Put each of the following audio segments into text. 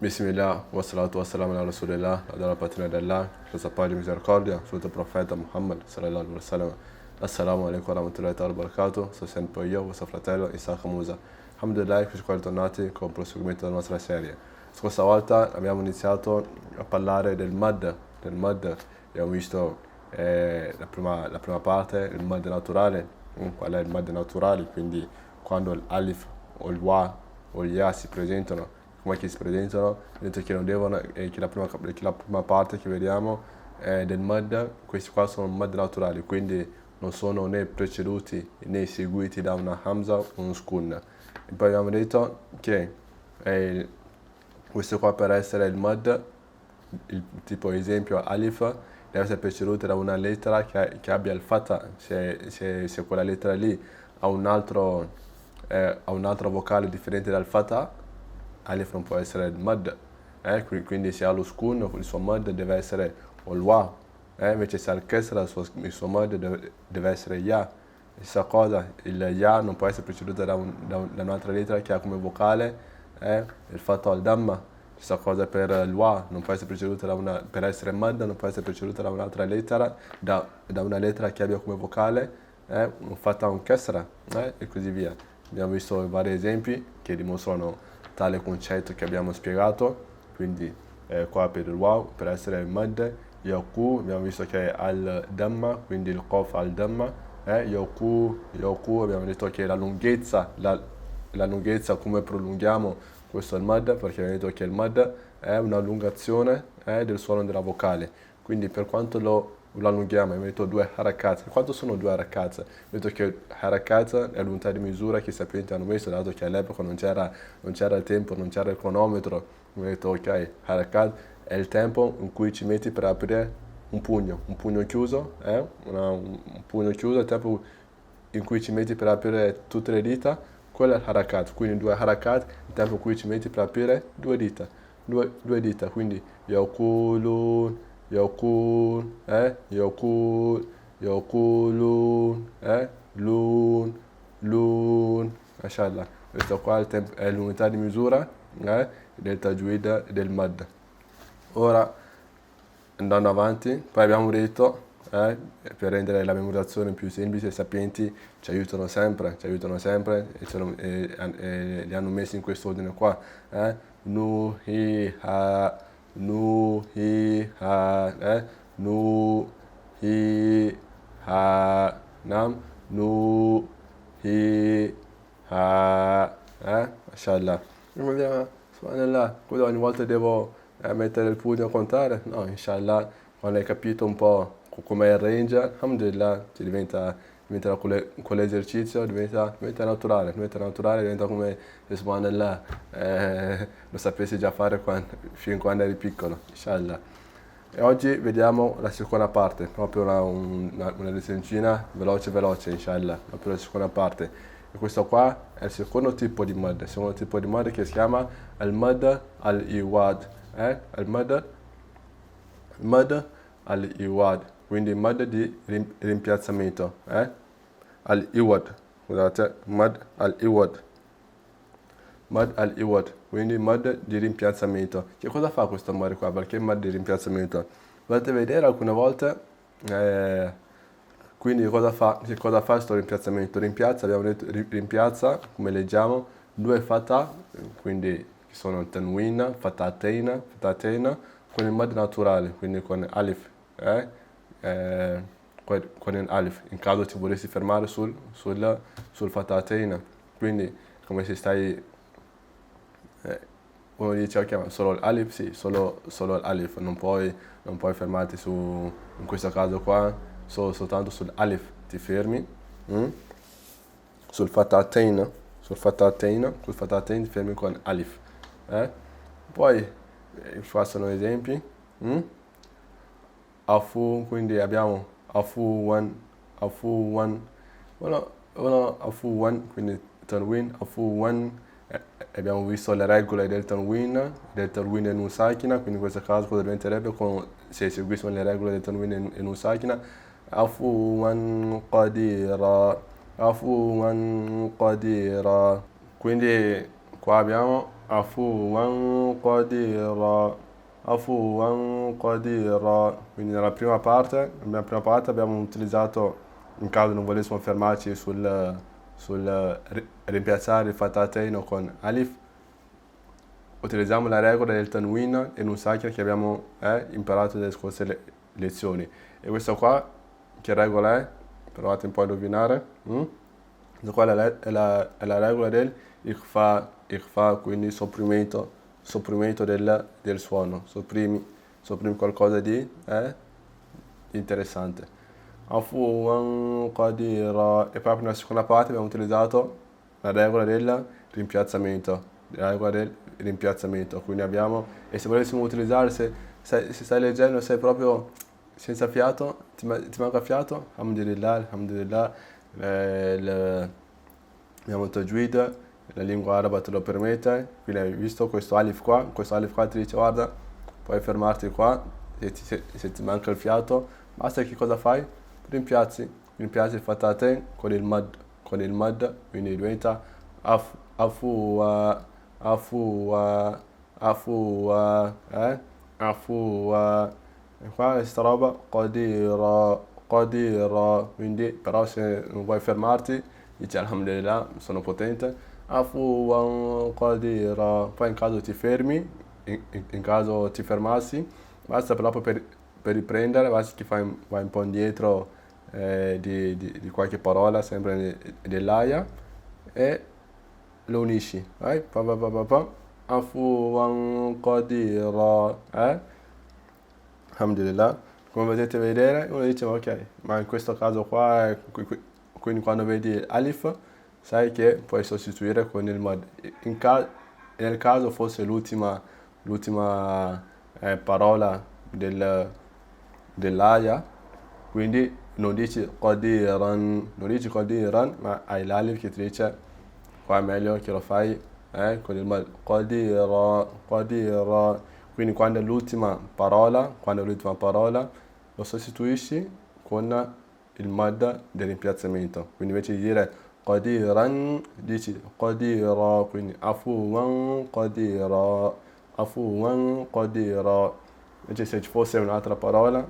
Bismillah, wassalatu wassalamu ala rasulillah, la patrina d'Allah, la pace di misericordia, sul profeta Muhammad sallallahu alaihi wasallam. Assalamu alaikum wa rahmatullahi wa barakatuh, sono sempre io, vostro fratello Isaac Musa. Alhamdulillah, eccoci qua ritornati con il proseguimento della nostra serie. Scorsa volta abbiamo iniziato a parlare del mad, abbiamo visto la prima parte, il mad naturale. Qual è il mad naturale? Quindi quando l'alif o il wa o gli ya si presentano, come che si presentano, detto che non devono, che la prima parte che vediamo è del mad, questi qua sono mad naturali, quindi non sono né preceduti né seguiti da una hamza o uno skun. E poi abbiamo detto che questo qua per essere il mad, il tipo esempio alif, deve essere preceduto da una lettera che abbia il fatha, se quella lettera lì ha un'altra vocale differente dal fatha, alif non può essere il mad, quindi se ha lo skun il suo mad deve essere o il wa, invece se ha il kesra il suo mad deve essere ya. Stessa cosa, il ya non può essere preceduto da un'altra lettera che ha come vocale il fatto al damma. Stessa cosa per il wa, non può essere preceduta per essere mad non può essere preceduta da un'altra lettera, da una lettera che abbia come vocale un fatto a un kesra, e così via. Abbiamo visto vari esempi che dimostrano tale concetto che abbiamo spiegato, quindi qua per il wow, per essere mad, yoku, abbiamo visto che è al damma, quindi il qaf al damma, yoku, abbiamo detto che la lunghezza come prolunghiamo questo è il mad, perché abbiamo detto che il mad è un'allungazione del suono della vocale, quindi per quanto lo allunghiamo, abbiamo detto due harakat. Quanto sono due harakat? Abbiamo detto che harakat è l'unità di misura che i sapienti hanno messo, dato che all'epoca non c'era il tempo, non c'era il cronometro. Abbiamo detto ok, harakat è il tempo in cui ci metti per aprire un pugno chiuso, un pugno chiuso, il tempo in cui ci metti per aprire tutte le dita, quello è il harakat. Quindi due harakat, il tempo in cui ci metti per aprire due dita, quindi yakulun, yakulun, lun, mashallah. Questo qua è l'unità di misura del tajwid del mad. Ora, andando avanti, poi abbiamo detto, per rendere la memorizzazione più semplice, i sapienti ci aiutano sempre e li hanno messi in questo ordine qua. Nuhiha, nuhiha, nam, nuhiha, mashallah. Subhanallah, quello ogni volta devo mettere il pugno a contare? No, inshallah, quando hai capito un po' com'è il range, alhamdulillah, con l'esercizio diventa naturale, diventa come se subhanallah, lo sapessi già fare fin quando eri piccolo, inshallah. E oggi vediamo la seconda parte, proprio una lezioncina veloce, inshallah, proprio la seconda parte. E questo qua è il secondo tipo di mud che si chiama al-mud al-iwad, al-mud al-iwad, quindi mud di rimpiazzamento, al-iwad, scusate, mud al-iwad, quindi mud di rimpiazzamento. Che cosa fa questo mud qua? Perché mud di rimpiazzamento? Potete vedere alcune volte, quindi che cosa fa questo rimpiazzamento? Abbiamo detto, rimpiazza, come leggiamo, due fatah, quindi che sono tanwin, fatateina, con il mad naturale, quindi con alif, con il alif, in caso ti volessi fermare sul fatateina. Quindi come se stai, uno dice ok, ma solo l'alif? Sì, solo l'alif, non puoi fermarti in questo caso qua, soltanto sull'alif ti fermi, sul fatatein ti fermi con alif. Poi qua sono esempi, afu, quindi abbiamo afuwan, afuwan, quindi tanwin, afuwan, abbiamo visto le regole del tanwin in un sakina, quindi in questo caso cosa diventerebbe se seguissimo le regole del tanwin in un sakina, afuwan qadira, quindi qua abbiamo afuwan qadira, afuwan qadira. Quindi nella prima parte abbiamo utilizzato, in caso non volessimo fermarci sul rimpiazzare il fatateino con alif, utilizziamo la regola del tanwin e un sakir che abbiamo imparato nelle scorse lezioni. E questa qua, che regola è? Provate un po' a indovinare. Questa qua è la regola del ikhfa, quindi sopprimento del suono. Sopprimi qualcosa di interessante. Afuwan qadira. E poi nella seconda parte abbiamo utilizzato la regola del rimpiazzamento. Quindi abbiamo, e se volessimo utilizzare, se stai leggendo, sei proprio senza fiato, ti manca fiato, alhamdulillah, abbiamo il tajwid, la lingua araba te lo permette, quindi hai visto questo alif qua ti dice guarda, puoi fermarti qua, se ti manca il fiato, basta che cosa fai? Rimpiazzi il fatate con il mad, quindi diventa afua, e qua questa roba qadira, quindi però se non vuoi fermarti dici alhamdulillah, sono potente, afuwan qadira. Poi in caso ti fermi, in caso ti fermassi, basta proprio per riprendere, basta che vai un po' indietro di qualche parola, sempre dell'aya, e lo unisci, vai, afuwan qadira, alhamdulillah. Come potete vedere, uno dice ok, ma in questo caso qua, quindi quando vedi alif, sai che puoi sostituire con il mad. Nel caso fosse l'ultima parola dell'aya, quindi non dici qadiran, ma hai l'alif che ti dice, qua è meglio che lo fai con il mad. Qadira. Quindi quando è l'ultima parola, lo sostituisci con il mad del rimpiazzamento. Quindi invece di dire qadiran, dici qadira, quindi afuwan qadira. Invece se ci fosse un'altra parola,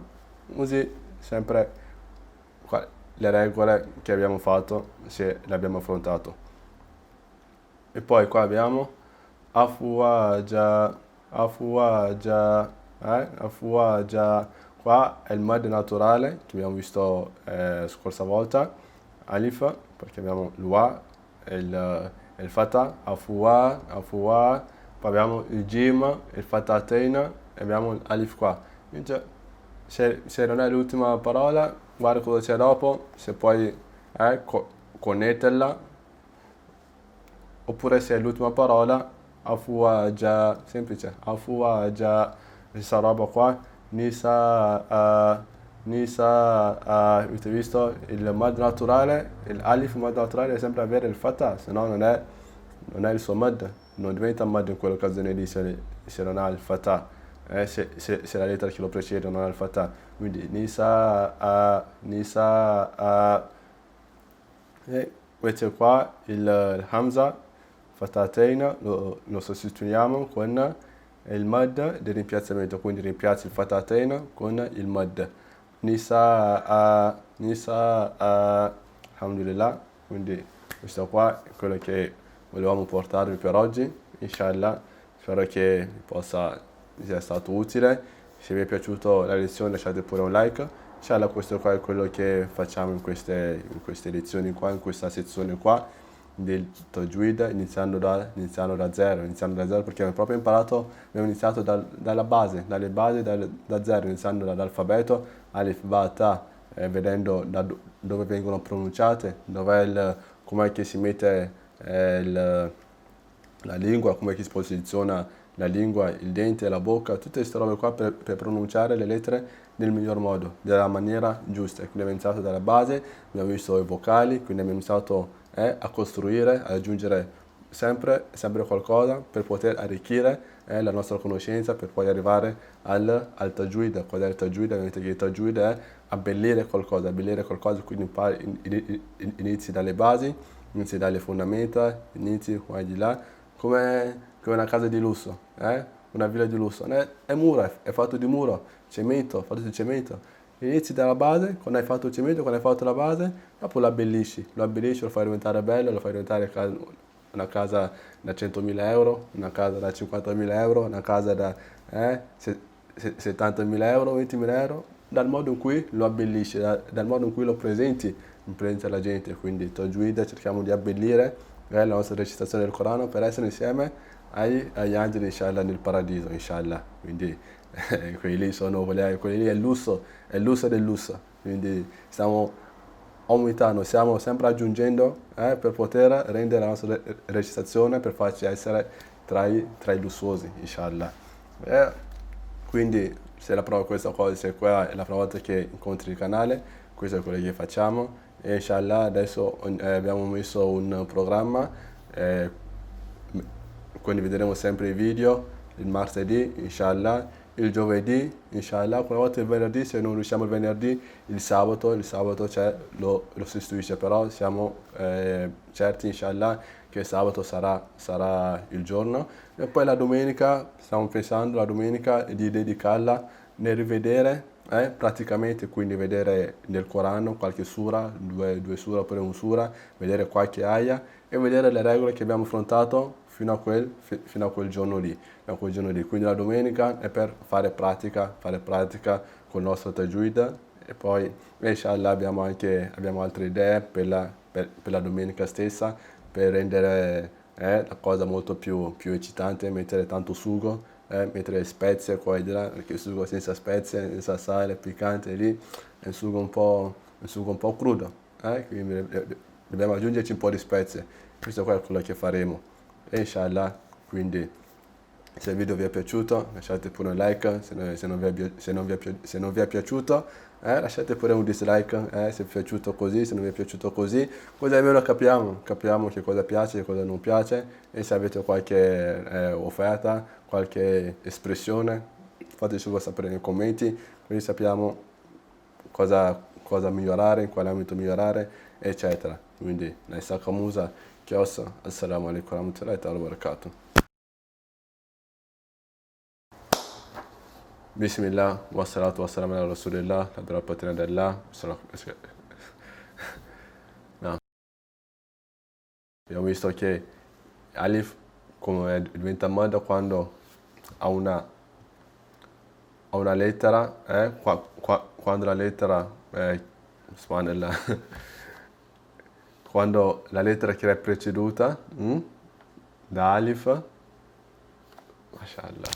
usi sempre le regole che abbiamo fatto se l'abbiamo affrontato. E poi qua abbiamo afwaja, qua è il mad naturale che abbiamo visto scorsa volta, alif, perché abbiamo l'wa e il fatah, poi abbiamo il jim, il fatatain e abbiamo l'alif qua. Invece, se non è l'ultima parola, guarda cosa c'è dopo, se puoi connetterla, oppure se è l'ultima parola, afuwaja, semplice, afuwaja, questa roba qua, avete visto il mad naturale, l'alif mad naturale è sempre avere il fatah, se no non è il suo mad, non diventa mad in quell'occasione lì se non ha il fatah, se la lettera che lo precede non ha il fatah, quindi e invece qua il hamza fatateina lo sostituiamo con il mad del rimpiazzamento, quindi rimpiazzi il fatateina con il mad. Alhamdulillah. Quindi questo qua è quello che volevamo portarvi per oggi, inshallah. Spero che sia stato utile. Se vi è piaciuta la lezione lasciate pure un like. Inshallah, questo qua è quello che facciamo in queste lezioni qua, in questa sezione qua del tajwid, iniziando da zero, perché abbiamo proprio abbiamo iniziato dalle basi, da zero, iniziando dall'alfabeto, alif, ba, ta, vedendo da dove vengono pronunciate, com'è che si mette la lingua, com'è che si posiziona la lingua, il dente, la bocca, tutte queste robe qua per pronunciare le lettere nel miglior modo, della maniera giusta. Quindi abbiamo iniziato dalla base, abbiamo visto i vocali, quindi abbiamo iniziato a costruire, a aggiungere sempre qualcosa per poter arricchire la nostra conoscenza, per poi arrivare al tajwid. Qual è il tajwid? Ovviamente che il tajwid è abbellire qualcosa, quindi inizi dalle basi, inizi dalle fondamenta, inizi qua e di là, come che è una casa di lusso, una villa di lusso, è muro, è fatto di muro, cemento, fatto di cemento. Inizi dalla base, quando hai fatto il cemento, quando hai fatto la base, dopo lo abbellisci, lo fai diventare bello, lo fai diventare una casa da 100.000 euro, una casa da 50.000 euro, una casa da 70.000 euro, 20.000 euro, dal modo in cui lo abbellisci, dal modo in cui lo presenti alla gente. Quindi Tajweed cerchiamo di abbellire la nostra recitazione del Corano per essere insieme agli angeli, inshallah, nel paradiso, inshallah. Quindi quelli lì è il lusso del lusso. Quindi stiamo aumentando, stiamo sempre aggiungendo per poter rendere la nostra recitazione, per farci essere tra i lussuosi, inshallah. Quindi se la prova questa cosa, se qua è la prima volta che incontri il canale, questo è quello che facciamo. E inshallah adesso abbiamo messo un programma, eh, condivideremo sempre i video il martedì, inshallah, il giovedì, inshallah, qualche volta il venerdì, se non riusciamo il venerdì, il sabato lo sostituisce, però siamo certi, inshallah, che il sabato sarà il giorno. E poi la domenica, stiamo pensando la domenica di dedicarla nel rivedere praticamente, quindi vedere nel Corano qualche sura, due sura oppure un sura, vedere qualche ayah e vedere le regole che abbiamo affrontato fino a quel giorno lì. Quindi la domenica è per fare pratica con il nostro Tajweed e poi inshallah abbiamo altre idee per la domenica stessa per rendere la cosa molto più eccitante, mettere tanto sugo, mettere spezie qua e di là, perché il sugo senza spezie, senza sale, piccante lì, è un sugo un po' crudo, quindi dobbiamo aggiungerci un po' di spezie. Questo qua è quello che faremo. E inshallah, quindi se il video vi è piaciuto lasciate pure un like, se non vi è piaciuto lasciate pure un dislike, se vi è piaciuto così, se non vi è piaciuto così, così almeno capiamo che cosa piace, che cosa non piace, e se avete qualche offerta, qualche espressione, fateci sapere nei commenti, così sappiamo cosa migliorare, in quale ambito migliorare, eccetera. Quindi, Naisaka Musa, Chiosa, Assalamu alaikum warahmatullahi wabarakatuh. Bismillah, wassalatu wassalamu ala rasulillah, la della patina dell'Allah. No. Abbiamo visto che Alif come diventa Mad quando ha una lettera, quando la lettera, subhanallah, quando la lettera che è preceduta da Alif, mashallah.